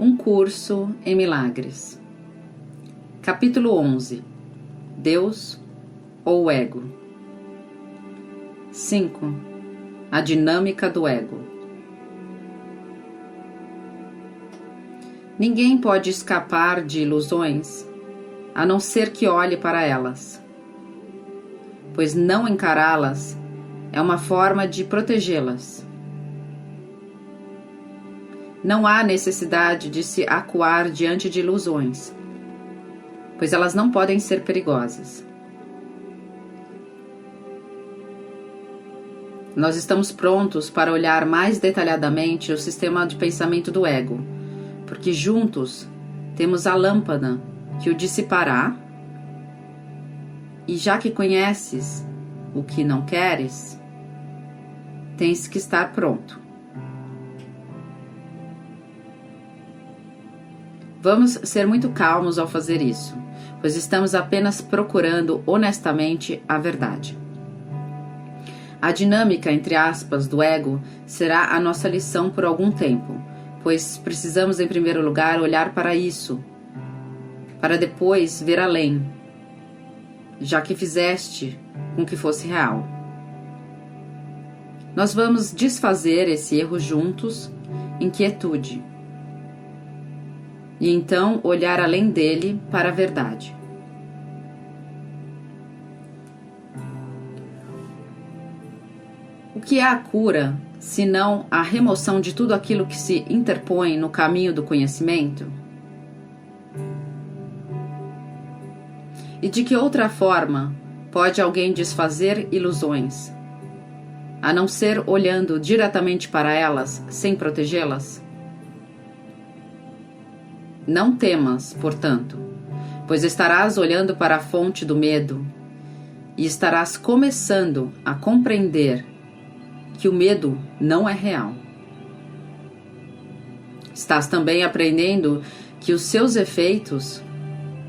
Um curso em milagres. Capítulo 11. Deus ou o ego? 5. A dinâmica do ego. Ninguém pode escapar de ilusões, a não ser que olhe para elas, pois não encará-las é uma forma de protegê-las. Não há necessidade de se acuar diante de ilusões, pois elas não podem ser perigosas. Nós estamos prontos para olhar mais detalhadamente o sistema de pensamento do ego, porque juntos temos a lâmpada que o dissipará, e já que conheces o que não queres, tens que estar pronto. Vamos ser muito calmos ao fazer isso, pois estamos apenas procurando honestamente a verdade. A dinâmica, entre aspas, do ego será a nossa lição por algum tempo, pois precisamos, em primeiro lugar, olhar para isso, para depois ver além, já que fizeste com que fosse real. Nós vamos desfazer esse erro juntos, em quietude, e então olhar além dele para a verdade. O que é a cura, senão a remoção de tudo aquilo que se interpõe no caminho do conhecimento? E de que outra forma pode alguém desfazer ilusões, a não ser olhando diretamente para elas sem protegê-las? Não temas, portanto, pois estarás olhando para a fonte do medo e estarás começando a compreender que o medo não é real. Estás também aprendendo que os seus efeitos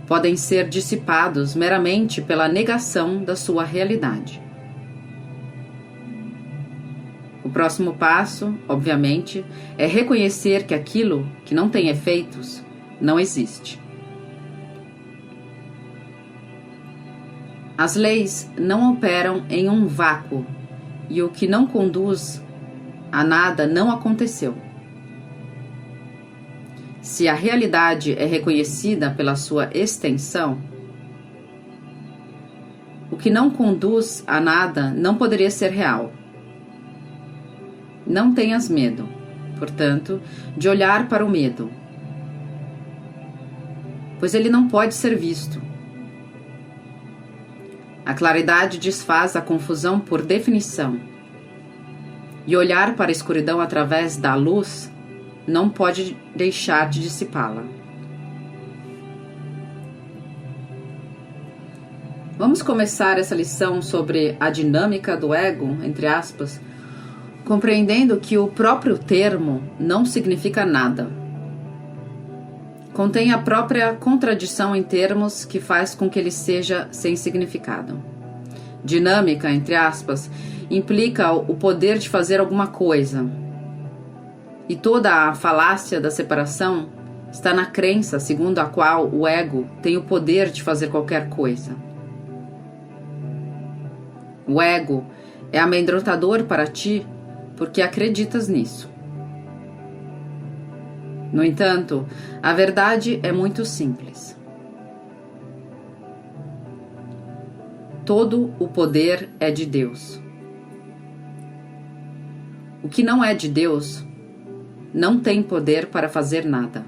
podem ser dissipados meramente pela negação da sua realidade. O próximo passo, obviamente, é reconhecer que aquilo que não tem efeitos não existe. As leis não operam em um vácuo e o que não conduz a nada não aconteceu. Se a realidade é reconhecida pela sua extensão, o que não conduz a nada não poderia ser real. Não tenhas medo, portanto, de olhar para o medo, pois ele não pode ser visto. A claridade desfaz a confusão por definição, e olhar para a escuridão através da luz não pode deixar de dissipá-la. Vamos começar essa lição sobre a dinâmica do ego, entre aspas, compreendendo que o próprio termo não significa nada. Contém a própria contradição em termos que faz com que ele seja sem significado. Dinâmica, entre aspas, implica o poder de fazer alguma coisa. E toda a falácia da separação está na crença segundo a qual o ego tem o poder de fazer qualquer coisa. O ego é amedrontador para ti porque acreditas nisso. No entanto, a verdade é muito simples. Todo o poder é de Deus. O que não é de Deus não tem poder para fazer nada.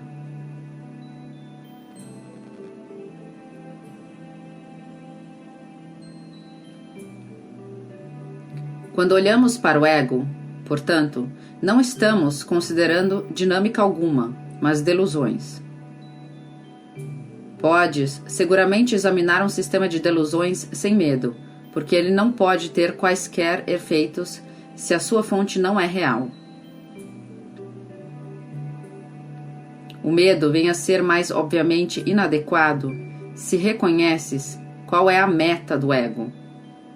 Quando olhamos para o ego, portanto, não estamos considerando dinâmica alguma, mas delusões. Podes seguramente examinar um sistema de delusões sem medo, porque ele não pode ter quaisquer efeitos se a sua fonte não é real. O medo vem a ser mais obviamente inadequado se reconheces qual é a meta do ego,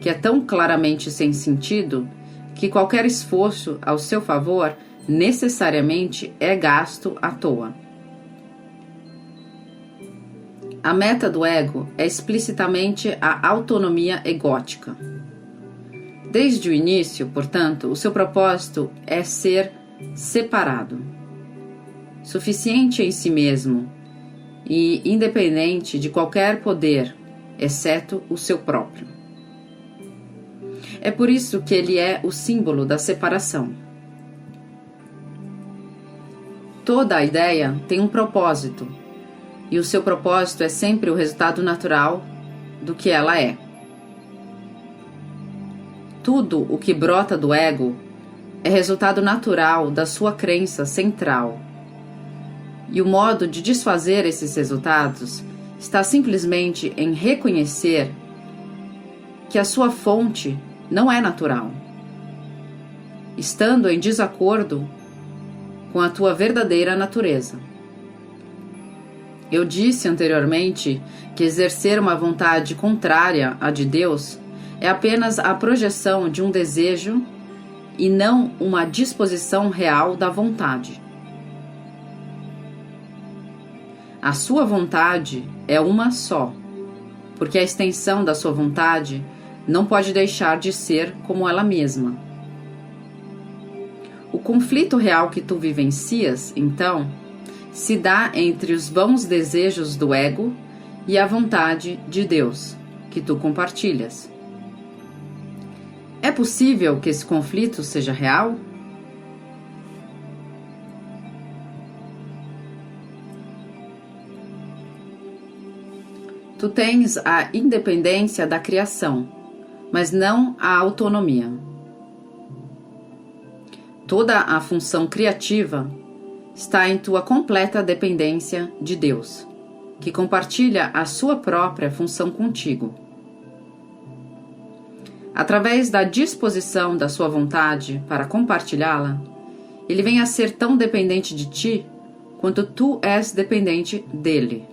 que é tão claramente sem sentido que qualquer esforço ao seu favor necessariamente é gasto à toa. A meta do ego é explicitamente a autonomia egótica. Desde o início, portanto, o seu propósito é ser separado, suficiente em si mesmo e independente de qualquer poder, exceto o seu próprio. É por isso que ele é o símbolo da separação. Toda a ideia tem um propósito, e o seu propósito é sempre o resultado natural do que ela é. Tudo o que brota do ego é resultado natural da sua crença central. E o modo de desfazer esses resultados está simplesmente em reconhecer que a sua fonte não é natural, estando em desacordo com a tua verdadeira natureza. Eu disse anteriormente que exercer uma vontade contrária à de Deus é apenas a projeção de um desejo e não uma disposição real da vontade. A sua vontade é uma só, porque a extensão da sua vontade não pode deixar de ser como ela mesma. O conflito real que tu vivencias, então, se dá entre os vãos desejos do ego e a vontade de Deus, que tu compartilhas. É possível que esse conflito seja real? Tu tens a independência da criação, mas não a autonomia. Toda a função criativa está em tua completa dependência de Deus, que compartilha a sua própria função contigo. Através da disposição da sua vontade para compartilhá-la, ele vem a ser tão dependente de ti quanto tu és dependente dele.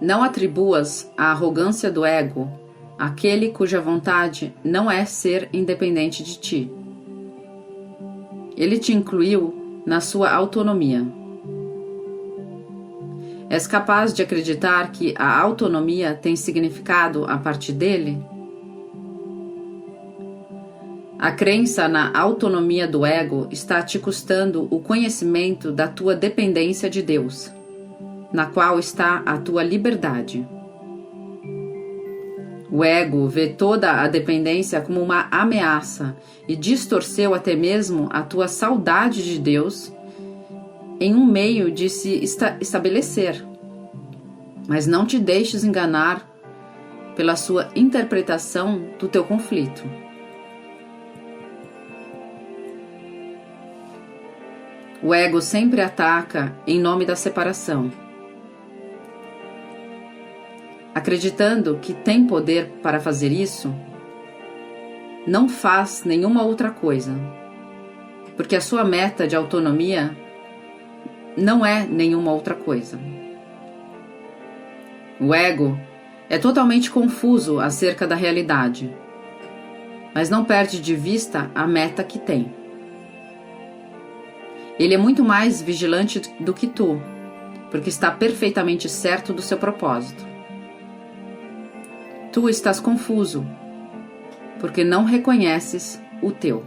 Não atribuas a arrogância do ego àquele cuja vontade não é ser independente de ti. Ele te incluiu na sua autonomia. És capaz de acreditar que a autonomia tem significado a partir dele? A crença na autonomia do ego está te custando o conhecimento da tua dependência de Deus, na qual está a tua liberdade. O ego vê toda a dependência como uma ameaça e distorceu até mesmo a tua saudade de Deus em um meio de se estabelecer. Mas não te deixes enganar pela sua interpretação do teu conflito. O ego sempre ataca em nome da separação, acreditando que tem poder para fazer isso. Não faz nenhuma outra coisa, porque a sua meta de autonomia não é nenhuma outra coisa. O ego é totalmente confuso acerca da realidade, mas não perde de vista a meta que tem. Ele é muito mais vigilante do que tu, porque está perfeitamente certo do seu propósito. Tu estás confuso, porque não reconheces o teu.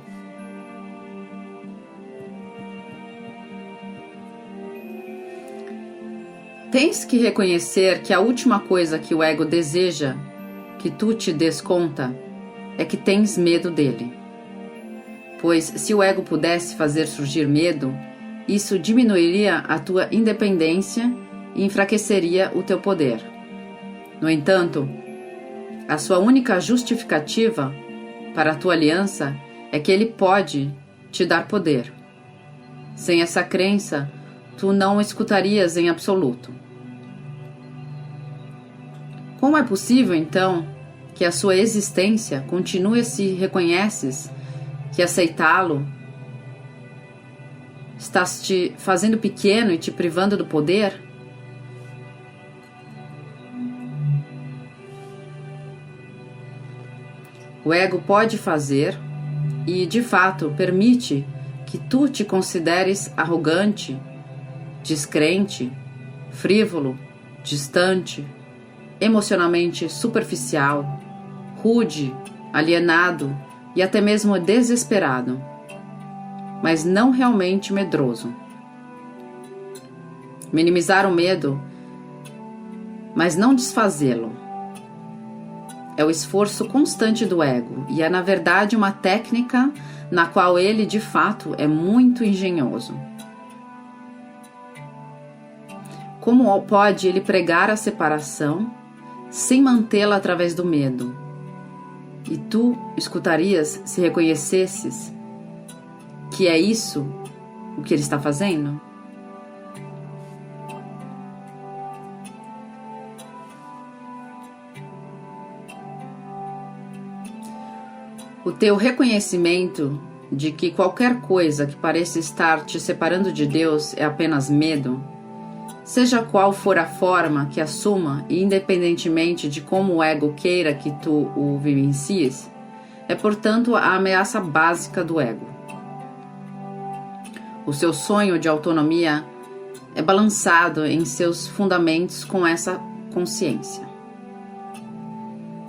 Tens que reconhecer que a última coisa que o ego deseja que tu te des conta é que tens medo dele. Pois se o ego pudesse fazer surgir medo, isso diminuiria a tua independência e enfraqueceria o teu poder. No entanto, a sua única justificativa para a tua aliança é que ele pode te dar poder. Sem essa crença, tu não o escutarias em absoluto. Como é possível, então, que a sua existência continue se reconheces que aceitá-lo estás te fazendo pequeno e te privando do poder? O ego pode fazer e, de fato, permite que tu te consideres arrogante, descrente, frívolo, distante, emocionalmente superficial, rude, alienado e até mesmo desesperado, mas não realmente medroso. Minimizar o medo, mas não desfazê-lo. É o esforço constante do ego e é, na verdade, uma técnica na qual ele, de fato, é muito engenhoso. Como pode ele pregar a separação sem mantê-la através do medo? E tu escutarias se reconhecesses que é isso o que ele está fazendo? O teu reconhecimento de que qualquer coisa que pareça estar te separando de Deus é apenas medo, seja qual for a forma que assuma e independentemente de como o ego queira que tu o vivencies, é, portanto, a ameaça básica do ego. O seu sonho de autonomia é balançado em seus fundamentos com essa consciência.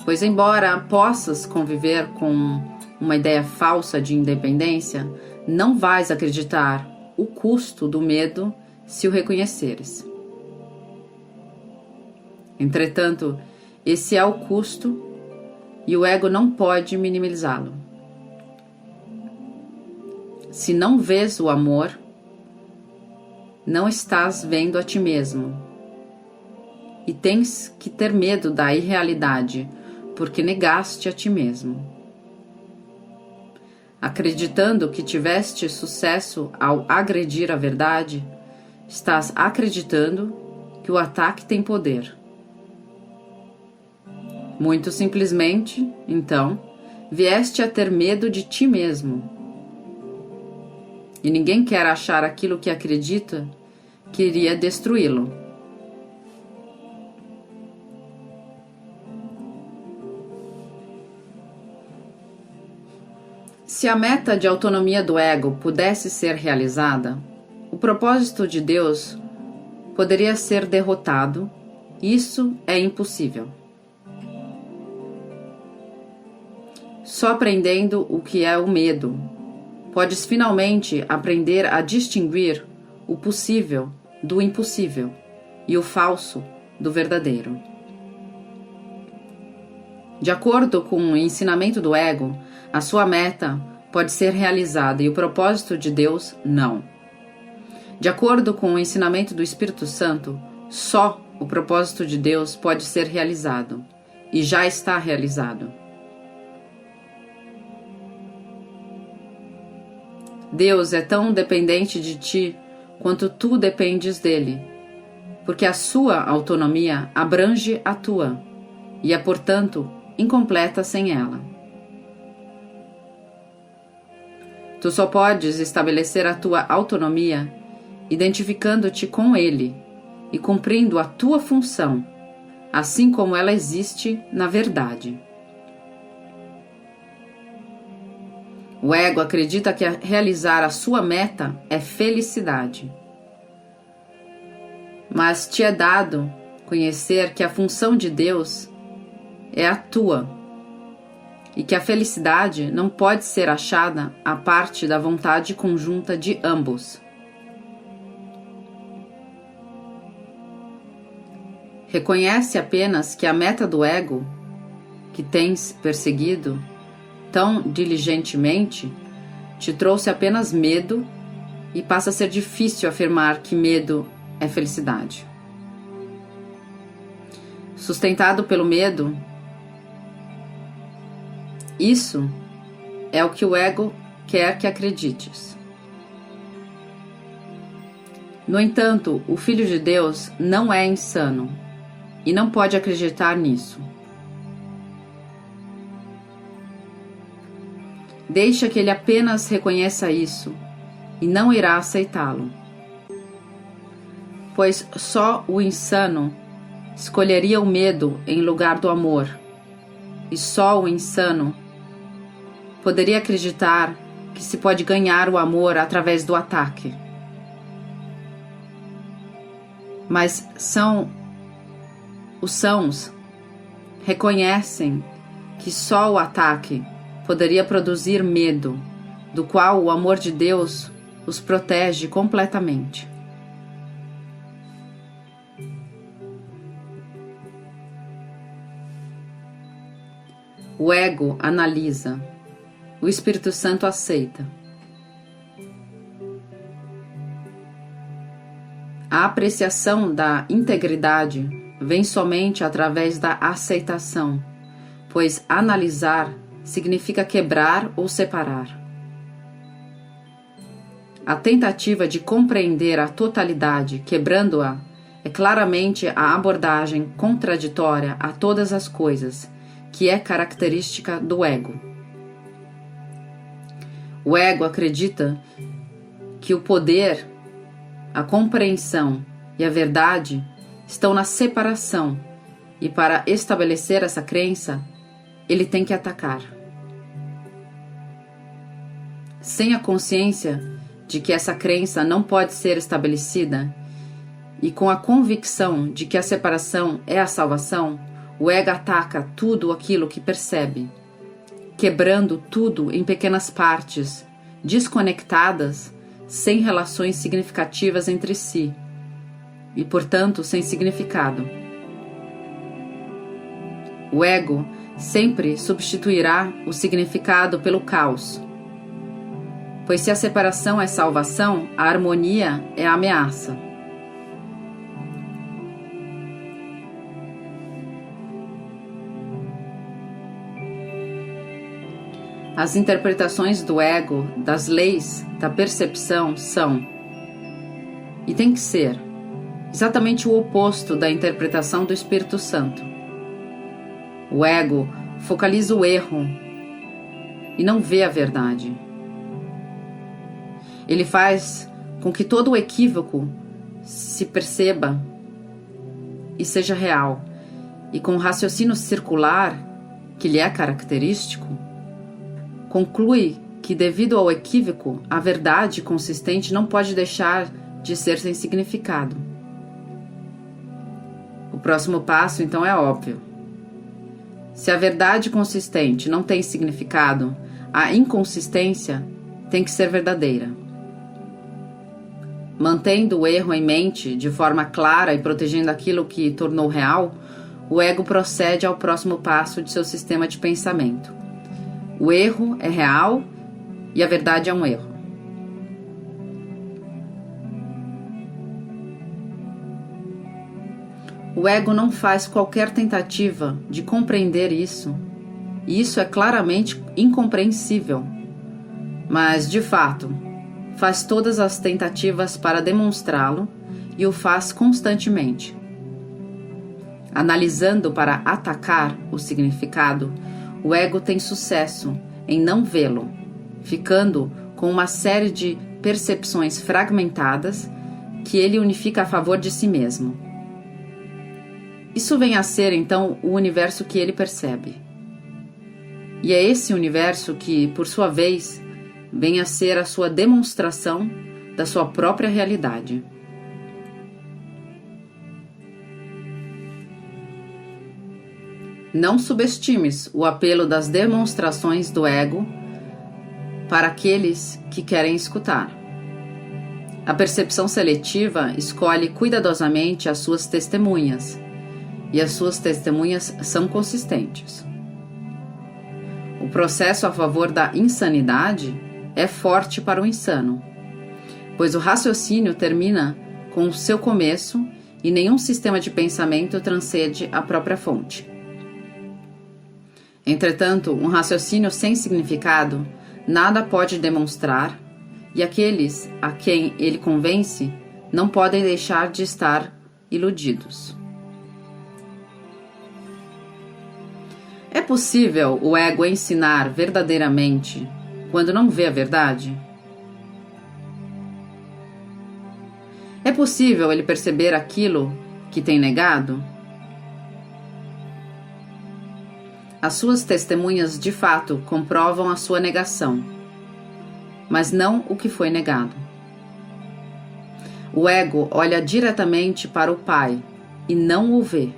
Pois, embora possas conviver com uma ideia falsa de independência, não vais acreditar o custo do medo se o reconheceres. Entretanto, esse é o custo e o ego não pode minimizá-lo. Se não vês o amor, não estás vendo a ti mesmo. E tens que ter medo da irrealidade, porque negaste a ti mesmo. Acreditando que tiveste sucesso ao agredir a verdade, estás acreditando que o ataque tem poder. Muito simplesmente, então, vieste a ter medo de ti mesmo. E ninguém quer achar aquilo que acredita que iria destruí-lo. Se a meta de autonomia do ego pudesse ser realizada, o propósito de Deus poderia ser derrotado. Isso é impossível. Só aprendendo o que é o medo, podes finalmente aprender a distinguir o possível do impossível e o falso do verdadeiro. De acordo com o ensinamento do ego, a sua meta pode ser realizada e o propósito de Deus não. De acordo com o ensinamento do Espírito Santo, só o propósito de Deus pode ser realizado e já está realizado. Deus é tão dependente de ti quanto tu dependes dele, porque a sua autonomia abrange a tua e é, portanto, incompleta sem ela. Tu só podes estabelecer a tua autonomia identificando-te com ele e cumprindo a tua função, assim como ela existe na verdade. O ego acredita que realizar a sua meta é felicidade. Mas te é dado conhecer que a função de Deus é a tua e que a felicidade não pode ser achada à parte da vontade conjunta de ambos. Reconhece apenas que a meta do ego, que tens perseguido tão diligentemente, te trouxe apenas medo e passa a ser difícil afirmar que medo é felicidade. Sustentado pelo medo, isso é o que o ego quer que acredites. No entanto, o Filho de Deus não é insano e não pode acreditar nisso. Deixa que ele apenas reconheça isso e não irá aceitá-lo. Pois só o insano escolheria o medo em lugar do amor, e só o insano poderia acreditar que se pode ganhar o amor através do ataque. Mas os sãos reconhecem que só o ataque poderia produzir medo, do qual o amor de Deus os protege completamente. O ego analisa, o Espírito Santo aceita. A apreciação da integridade vem somente através da aceitação, pois analisar significa quebrar ou separar. A tentativa de compreender a totalidade, quebrando-a, é claramente a abordagem contraditória a todas as coisas, que é característica do ego. O ego acredita que o poder, a compreensão e a verdade estão na separação, e para estabelecer essa crença, ele tem que atacar. Sem a consciência de que essa crença não pode ser estabelecida, e com a convicção de que a separação é a salvação, o ego ataca tudo aquilo que percebe, quebrando tudo em pequenas partes, desconectadas, sem relações significativas entre si, e, portanto, sem significado. O ego sempre substituirá o significado pelo caos, pois se a separação é salvação, a harmonia é a ameaça. As interpretações do ego das leis da percepção são, e tem que ser, exatamente o oposto da interpretação do Espírito Santo. O ego focaliza o erro e não vê a verdade. Ele faz com que todo o equívoco se perceba e seja real, e com o raciocínio circular, que lhe é característico, conclui que, devido ao equívoco, a verdade consistente não pode deixar de ser sem significado. O próximo passo, então, é óbvio. Se a verdade consistente não tem significado, a inconsistência tem que ser verdadeira. Mantendo o erro em mente de forma clara e protegendo aquilo que tornou real, o ego procede ao próximo passo de seu sistema de pensamento. O erro é real e a verdade é um erro. O ego não faz qualquer tentativa de compreender isso, e isso é claramente incompreensível. Mas, de fato, faz todas as tentativas para demonstrá-lo e o faz constantemente. Analisando para atacar o significado, o ego tem sucesso em não vê-lo, ficando com uma série de percepções fragmentadas que ele unifica a favor de si mesmo. Isso vem a ser, então, o universo que ele percebe. E é esse universo que, por sua vez, vem a ser a sua demonstração da sua própria realidade. Não subestimes o apelo das demonstrações do ego para aqueles que querem escutar. A percepção seletiva escolhe cuidadosamente as suas testemunhas, e as suas testemunhas são consistentes. O processo a favor da insanidade é forte para o insano, pois o raciocínio termina com o seu começo e nenhum sistema de pensamento transcende a própria fonte. Entretanto, um raciocínio sem significado nada pode demonstrar, e aqueles a quem ele convence não podem deixar de estar iludidos. É possível o ego ensinar verdadeiramente quando não vê a verdade? É possível ele perceber aquilo que tem negado? As suas testemunhas de fato comprovam a sua negação, mas não o que foi negado. O ego olha diretamente para o Pai e não o vê,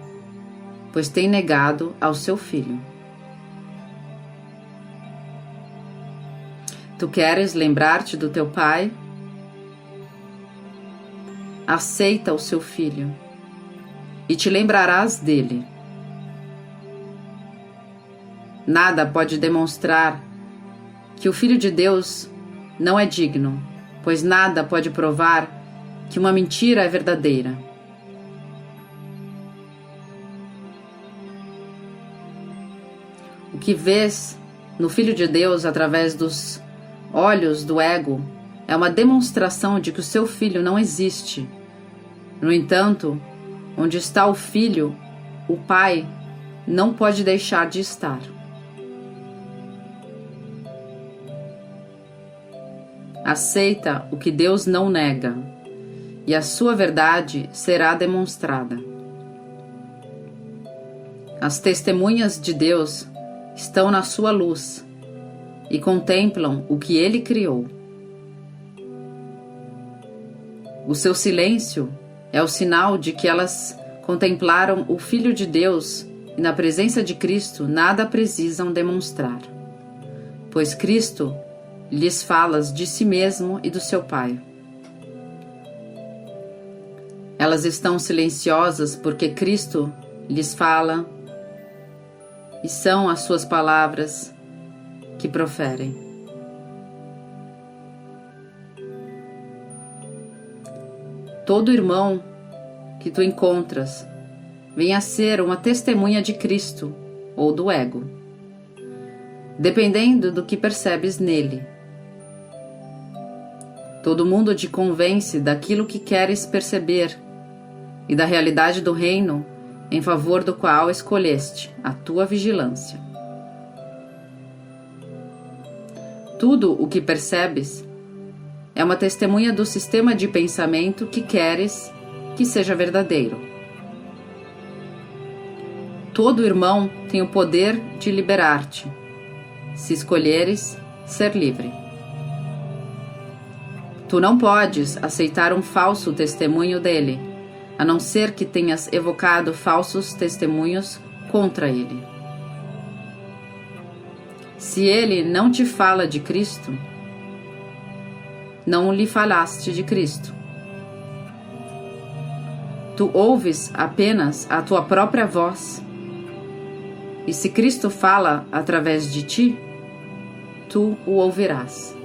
pois tem negado ao seu filho. Tu queres lembrar-te do teu Pai? Aceita o seu filho e te lembrarás dele. Nada pode demonstrar que o Filho de Deus não é digno, pois nada pode provar que uma mentira é verdadeira. O que vês no Filho de Deus através dos olhos do ego é uma demonstração de que o seu filho não existe. No entanto, onde está o filho, o pai não pode deixar de estar. Aceita o que Deus não nega, e a sua verdade será demonstrada. As testemunhas de Deus estão na sua luz e contemplam o que Ele criou. O seu silêncio é o sinal de que elas contemplaram o Filho de Deus e na presença de Cristo nada precisam demonstrar, pois Cristo lhes fala de si mesmo e do seu Pai. Elas estão silenciosas porque Cristo lhes fala e são as suas palavras que proferem. Todo irmão que tu encontras vem a ser uma testemunha de Cristo ou do ego, dependendo do que percebes nele. Todo mundo te convence daquilo que queres perceber e da realidade do reino em favor do qual escolheste a tua vigilância. Tudo o que percebes é uma testemunha do sistema de pensamento que queres que seja verdadeiro. Todo irmão tem o poder de liberar-te, se escolheres ser livre. Tu não podes aceitar um falso testemunho dele, a não ser que tenhas evocado falsos testemunhos contra ele. Se ele não te fala de Cristo, não lhe falaste de Cristo. Tu ouves apenas a tua própria voz, e se Cristo fala através de ti, tu o ouvirás.